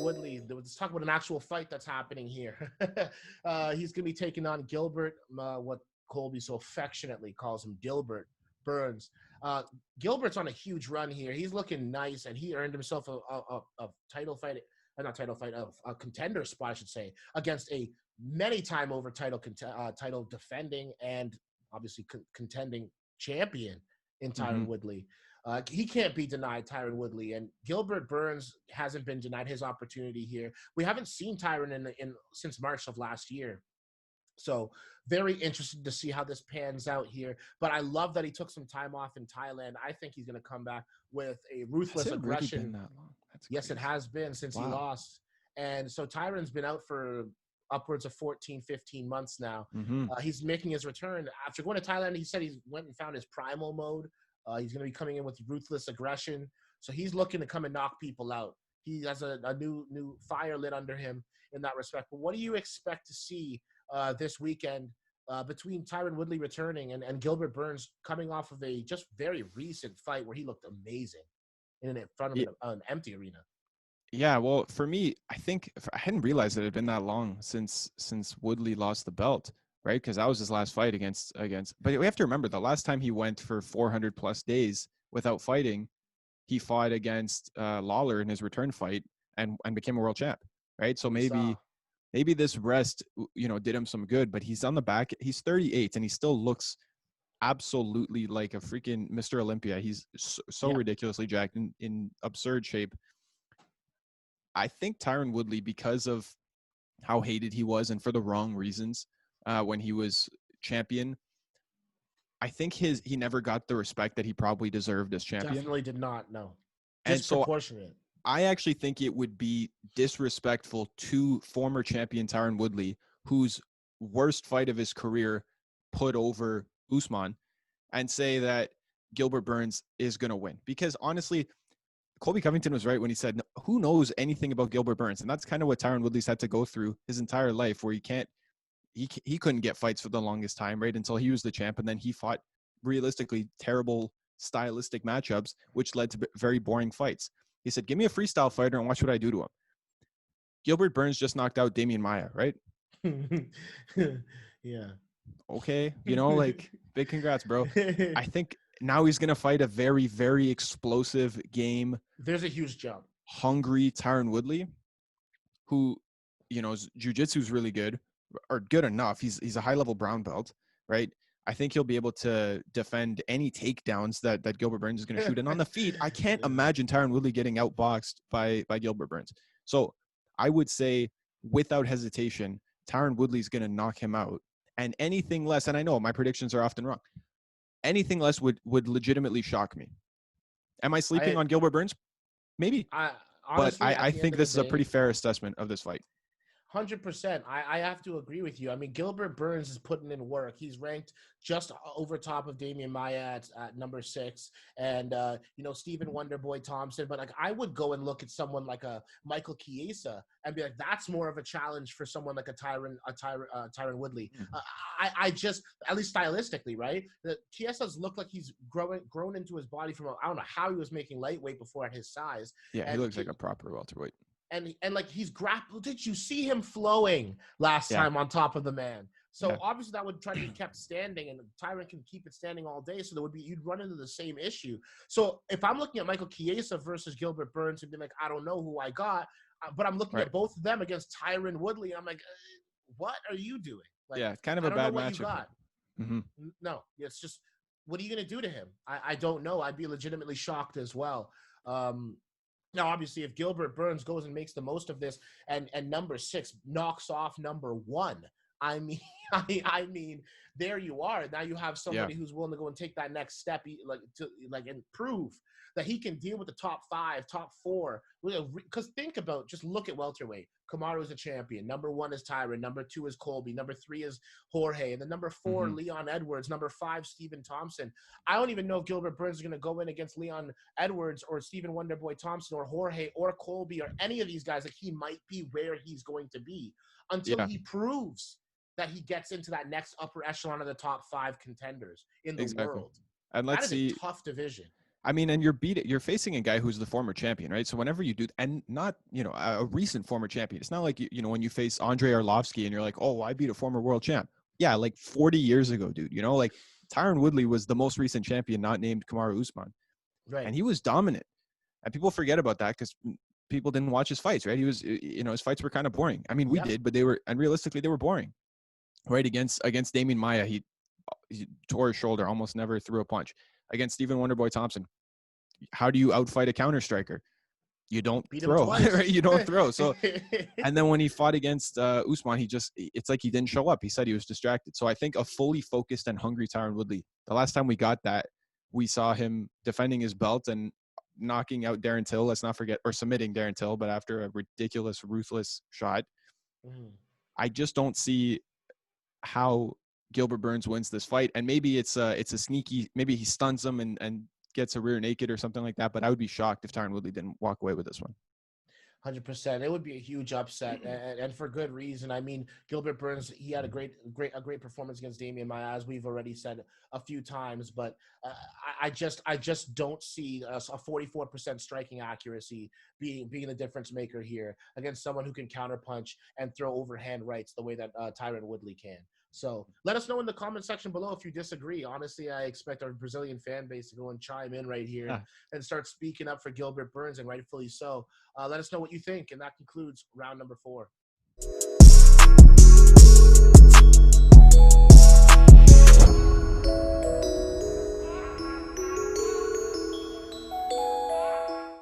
Woodley. Let's talk about an actual fight that's happening here. He's going to be taking on Gilbert, what Colby so affectionately calls him, Gilbert Burns. Gilbert's on a huge run here. He's looking nice, and he earned himself a title fight, not title fight, a contender spot, I should say, against a many-time over title defending and obviously contending champion in Tyron Woodley. He can't be denied, Tyron Woodley, and Gilbert Burns hasn't been denied his opportunity here. We haven't seen Tyron in since March of last year. So very interested to see how this pans out here. But I love that he took some time off in Thailand. I think he's going to come back with a ruthless aggression. Really been that long? Yes, it has been since he lost. And so Tyron's been out for upwards of 14, 15 months now. He's making his return. After going to Thailand, he said he went and found his primal mode. He's going to be coming in with ruthless aggression. So he's looking to come and knock people out. He has a new fire lit under him in that respect. But what do you expect to see this weekend between Tyron Woodley returning and Gilbert Burns coming off of a just very recent fight where he looked amazing in front of an empty arena? Yeah, well, for me, I think I hadn't realized that it had been that long since Woodley lost the belt, right? Because that was his last fight against. But we have to remember the last time he went for 400 plus days without fighting, he fought against Lawler in his return fight and became a world champ, right? So maybe this rest, did him some good. But he's on the back. He's 38 and he still looks absolutely like a freaking Mr. Olympia. He's so ridiculously jacked in absurd shape. I think Tyron Woodley, because of how hated he was and for the wrong reasons when he was champion, I think he never got the respect that he probably deserved as champion. Definitely did not, no. Disproportionate. So I actually think it would be disrespectful to former champion Tyron Woodley, whose worst fight of his career put over Usman, and say that Gilbert Burns is going to win. Because honestly, Colby Covington was right when he said, who knows anything about Gilbert Burns? And that's kind of what Tyron Woodley's had to go through his entire life, where he couldn't get fights for the longest time, right? Until he was the champ. And then he fought realistically terrible stylistic matchups, which led to very boring fights. He said, give me a freestyle fighter and watch what I do to him. Gilbert Burns just knocked out Damian Maia, right? Yeah. Okay. Big congrats, bro. I think now he's going to fight a very, very explosive game. There's a huge jump. Hungry Tyron Woodley, who, his jiu-jitsu is really good, or good enough. He's a high-level brown belt, right? I think he'll be able to defend any takedowns that Gilbert Burns is going to shoot. And on the feet, I can't imagine Tyron Woodley getting outboxed by Gilbert Burns. So I would say, without hesitation, Tyron Woodley is going to knock him out. And anything less, and I know my predictions are often wrong, anything less would legitimately shock me. Am I sleeping on Gilbert Burns? Maybe. Honestly, but I think this is a pretty fair assessment of this fight. 100%. I have to agree with you. I mean, Gilbert Burns is putting in work. He's ranked just over top of Damian Maia at number 6, and Stephen Wonderboy Thompson. But I would go and look at someone like a Michael Chiesa and be like, that's more of a challenge for someone like a Tyron Woodley. I just, at least stylistically, right? Chiesa's looked like he's grown into his body from I don't know how he was making lightweight before at his size. Yeah, he looks like a proper welterweight. And he's grappled. Did you see him flowing last time on top of the man? So obviously that would try to be kept standing, and Tyron can keep it standing all day. So you'd run into the same issue. So if I'm looking at Michael Chiesa versus Gilbert Burns, and be like, I don't know who I got, but I'm looking at both of them against Tyron Woodley. I'm like, what are you doing? Kind of a bad matchup. No, it's just, what are you going to do to him? I don't know. I'd be legitimately shocked as well. Now, obviously, if Gilbert Burns goes and makes the most of this, and number 6 knocks off number 1, I mean, there you are. Now you have somebody who's willing to go and take that next step, and prove that he can deal with the top 5, top 4. Because just look at welterweight. Kamaru's a champion. Number 1 is Tyron. Number 2 is Colby. Number 3 is Jorge. And then number 4, Leon Edwards. Number 5, Stephen Thompson. I don't even know if Gilbert Burns is going to go in against Leon Edwards or Stephen Wonderboy Thompson or Jorge or Colby or any of these guys. He might be where he's going to be until he proves that he gets into that next upper echelon of the top 5 contenders in the world. And let's see. A tough division. I mean, and you're facing a guy who's the former champion, right? So whenever you do, and not, a recent former champion, it's not like, when you face Andre Arlovsky and you're like, oh, I beat a former world champ. Yeah, like 40 years ago, dude, like Tyron Woodley was the most recent champion, not named Kamaru Usman. Right. And he was dominant. And people forget about that because people didn't watch his fights, right? He was, his fights were kind of boring. I mean, we did, but realistically, they were boring, right? Against Damian Maia, he tore his shoulder, almost never threw a punch. Against Stephen Wonderboy Thompson, how do you outfight a counter striker? You don't throw, right? You don't throw. So, and then when he fought against Usman, it's like he didn't show up. He said he was distracted. So I think a fully focused and hungry Tyron Woodley, the last time we got that, we saw him defending his belt and knocking out Darren Till, let's not forget, or submitting Darren Till, but after a ridiculous, ruthless shot. I just don't see how Gilbert Burns wins this fight. And maybe it's a sneaky, maybe he stuns him and gets a rear naked or something like that. But I would be shocked if Tyron Woodley didn't walk away with this one. 100%. It would be a huge upset, and for good reason. I mean, Gilbert Burns, he had a great performance against Damian Maia, as we've already said a few times. But I just don't see a 44% striking accuracy being the difference maker here against someone who can counterpunch and throw overhand rights the way that Tyron Woodley can. So let us know in the comment section below if you disagree. Honestly, I expect our Brazilian fan base to go and chime in right here and start speaking up for Gilbert Burns, and rightfully so. Let us know what you think, and that concludes round number 4.